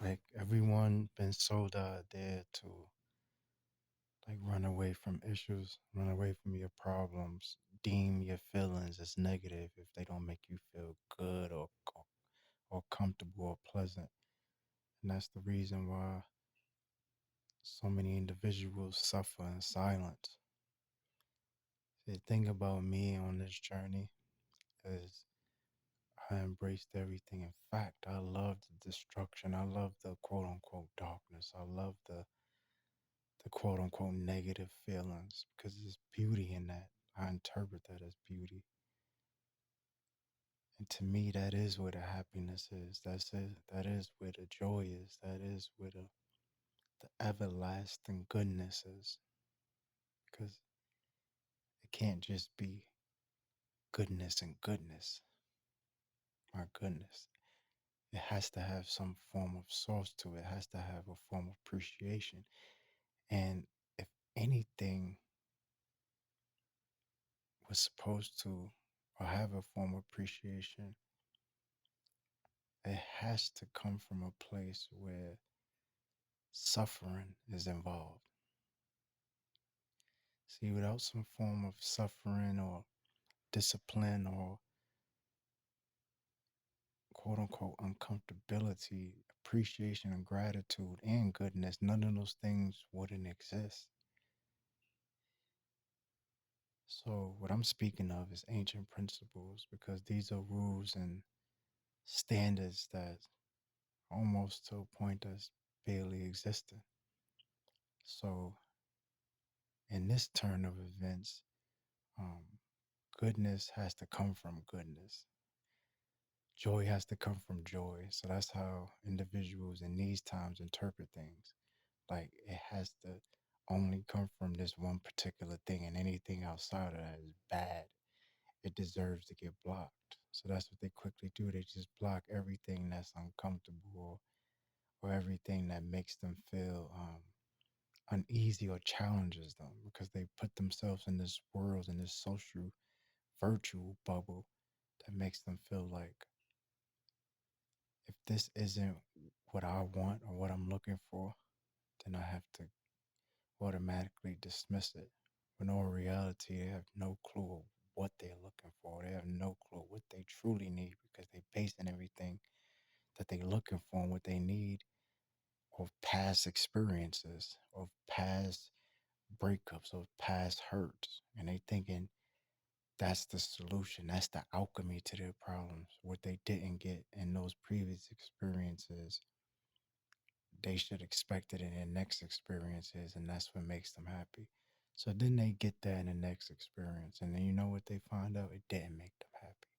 like everyone been sold out there to like run away from issues, run away from your problems, deem your feelings as negative if they don't make you feel good or comfortable or pleasant. And that's the reason why so many individuals suffer in silence. The thing about me on this journey is I embraced everything. In fact, I love the destruction. I love the quote unquote darkness. I love the quote unquote negative feelings because there's beauty in that. I interpret that as beauty. And to me, that is where the happiness is. That's it. That is where the joy is. That is where the everlasting goodness is. Because it can't just be goodness and goodness. My goodness. It has to have some form of source to it. It has to have a form of appreciation. And if anything was supposed to or have a form of appreciation, it has to come from a place where suffering is involved. See, without some form of suffering or discipline or quote unquote uncomfortability, appreciation and gratitude and goodness, none of those things wouldn't exist. So, what I'm speaking of is ancient principles because these are rules and standards that almost to a point that's barely existent. So, in this turn of events, um, goodness has to come from goodness. Joy has to come from joy. So that's how individuals in these times interpret things. Like it has to only come from this one particular thing, and anything outside of that is bad. It deserves to get blocked. So that's what they quickly do. They just block everything that's uncomfortable or everything that makes them feel uneasy or challenges them because they put themselves in this world, in this social virtual bubble that makes them feel like if this isn't what I want or what I'm looking for, then I have to automatically dismiss it. When in reality, they have no clue what they're looking for. They have no clue what they truly need because they're basing everything that they're looking for and what they need of past experiences, of past breakups, of past hurts. And they thinking that's the solution. That's the alchemy to their problems. What they didn't get in those previous experiences, they should expect it in their next experiences, and that's what makes them happy. So then they get that in the next experience, and then you know what they find out? It didn't make them happy.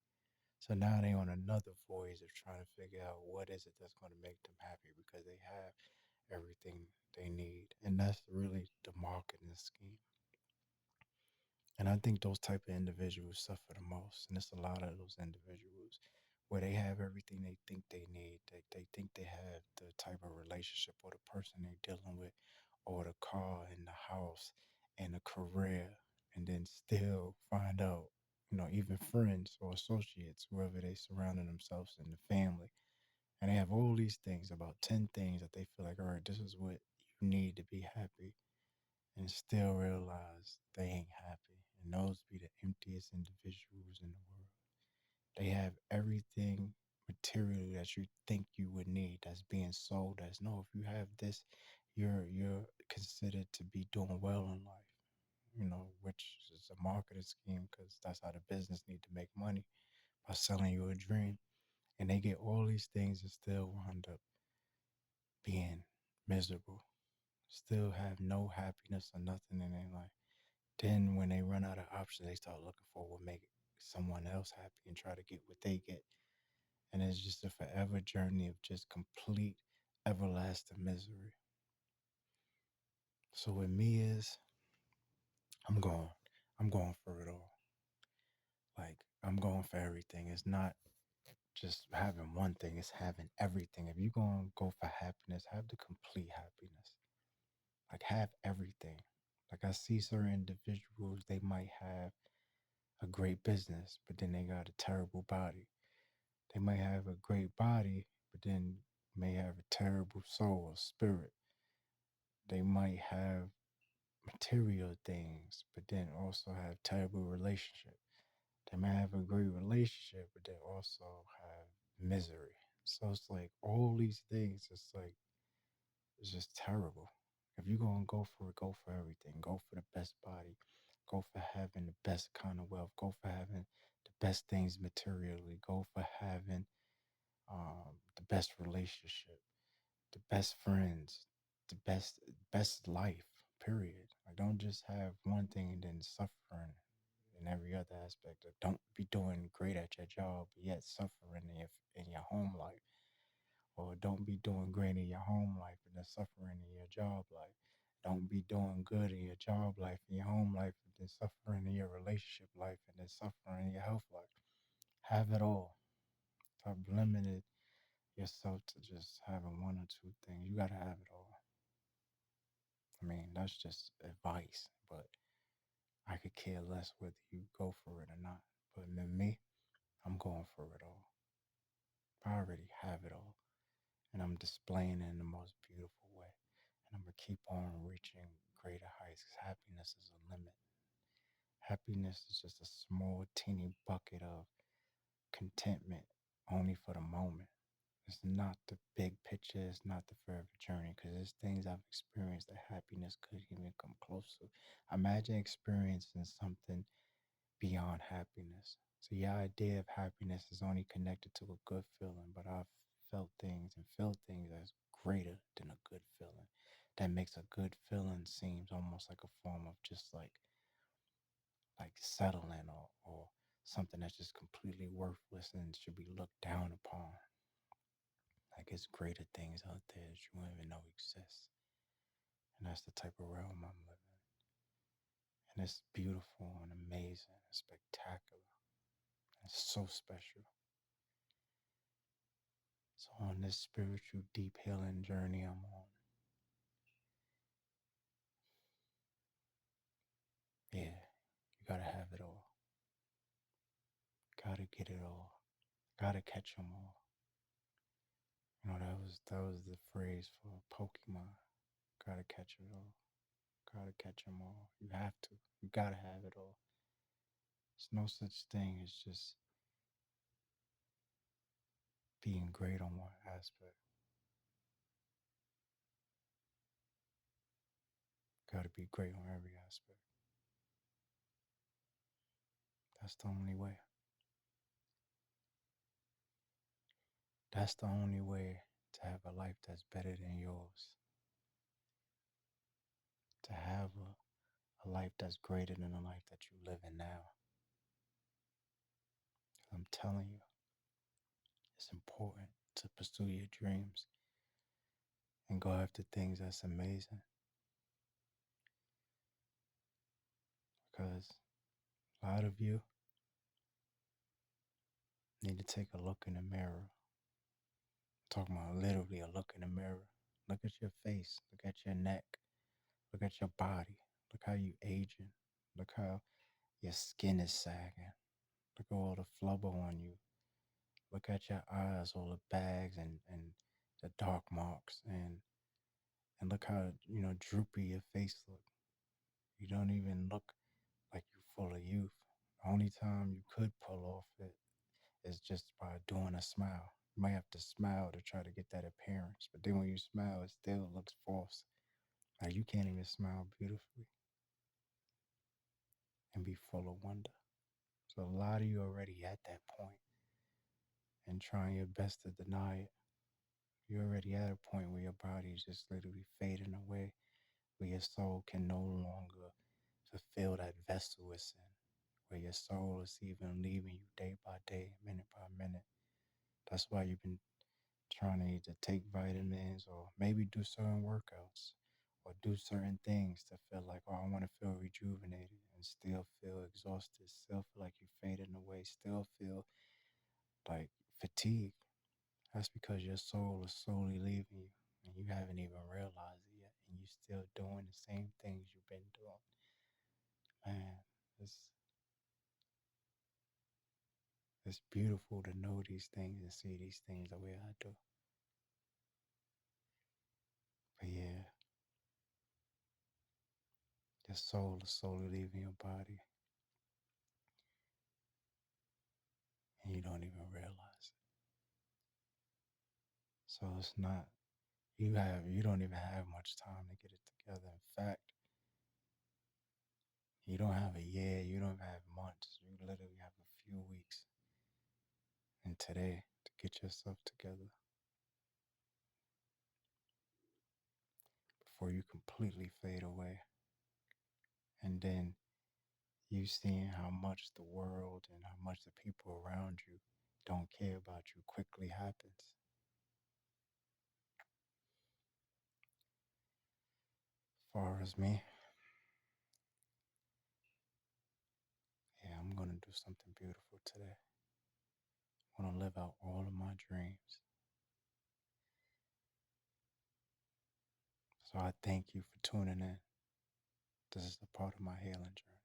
So now they on another voyage of trying to figure out what is it that's going to make them happy because they have everything they need, and that's really the marketing scheme. And I think those type of individuals suffer the most. And it's a lot of those individuals where they have everything they think they need. They think they have the type of relationship or the person they're dealing with or the car and the house and the career. And then still find out, even friends or associates, whoever they surrounded themselves in the family. And they have all these things, about 10 things that they feel like, all right, this is what you need to be happy and still realize they ain't happy. And those be the emptiest individuals in the world. They have everything materially that you think you would need that's being sold as no, if you have this, you're considered to be doing well in life, which is a marketing scheme because that's how the business need to make money by selling you a dream. And they get all these things and still wind up being miserable, still have no happiness or nothing in their life. Then when they run out of options, they start looking for what make someone else happy and try to get what they get. And it's just a forever journey of just complete everlasting misery. So with me is I'm going. I'm going for it all. Like I'm going for everything. It's not just having one thing, it's having everything. If you're gonna go for happiness, have the complete happiness. Like have everything. Like I see certain individuals, they might have a great business, but then they got a terrible body. They might have a great body, but then may have a terrible soul or spirit. They might have material things, but then also have terrible relationship. They might have a great relationship, but they also have misery. So it's like all these things. It's like it's just terrible. If you're gonna go for it, go for everything. Go for the best body. Go for having the best kind of wealth. Go for having the best things materially. Go for having the best relationship, the best friends, the best life. Period. Like don't just have one thing and then suffering in every other aspect. Or don't be doing great at your job yet suffering in your home life, or don't be doing great in your home life and then suffering in your job life. Don't be doing good in your job life, in your home life, and then suffering in your relationship life, and then suffering in your health life. Have it all. Stop limiting yourself to just having one or two things. You gotta have it all. I mean, that's just advice, but I could care less whether you go for it or not. But me, I'm going for it all. I already have it all, and I'm displaying it in the most beautiful way. And I'm gonna keep on reaching greater heights because happiness is a limit. Happiness is just a small, teeny bucket of contentment only for the moment. It's not the big picture, it's not the forever journey because there's things I've experienced that happiness couldn't even come close to. Imagine experiencing something beyond happiness. So your idea of happiness is only connected to a good feeling, but I've felt things and feel things that's greater than a good feeling. That makes a good feeling seems almost like a form of just like settling or something that's just completely worthless and should be looked down upon. Like it's greater things out there that you don't even know exist. And that's the type of realm I'm living in. And it's beautiful and amazing and spectacular. It's so special. So on this spiritual deep healing journey I'm on, yeah, you gotta have it all. Gotta get it all. Gotta catch them all. You know that was the phrase for Pokemon. Gotta catch it all. Gotta catch them all. You have to. You gotta have it all. There's no such thing as just being great on one aspect. Gotta be great on every aspect. That's the only way. That's the only way to have a life that's better than yours. To have a life that's greater than the life that you live in now. I'm telling you, it's important to pursue your dreams and go after things that's amazing. Because a lot of you need to take a look in the mirror. I'm talking about literally a look in the mirror. Look at your face. Look at your neck. Look at your body. Look how you aging. Look how your skin is sagging. Look at all the flubber on you. Look at your eyes, all the bags and the dark marks and look how droopy your face look. You don't even look like you're full of youth. The only time you could pull off it is just by doing a smile. You might have to smile to try to get that appearance, but then when you smile, it still looks false. Like you can't even smile beautifully and be full of wonder. So a lot of you already at that point and trying your best to deny it. You're already at a point where your body is just literally fading away, where your soul can no longer fulfill that vessel it's in, where your soul is even leaving you day by day, minute by minute. That's why you've been trying to either take vitamins or maybe do certain workouts or do certain things to feel like, oh, I want to feel rejuvenated and still feel exhausted, still feel like you're fading away, still feel like fatigue. That's because your soul is slowly leaving you and you haven't even realized it yet. And you're still doing the same things you've been doing. Man, it's It's beautiful to know these things and see these things the way I do. But yeah, your soul is slowly leaving your body and you don't even realize it. So it's not you don't even have much time to get it together. In fact, you don't have a year, you don't have months. You literally have a few weeks and today to get yourself together before you completely fade away. And then you seeing how much the world and how much the people around you don't care about you quickly happens. As far as me, yeah, I'm gonna do something beautiful today. I'm gonna live out all of my dreams. So I thank you for tuning in. This is a part of my healing journey.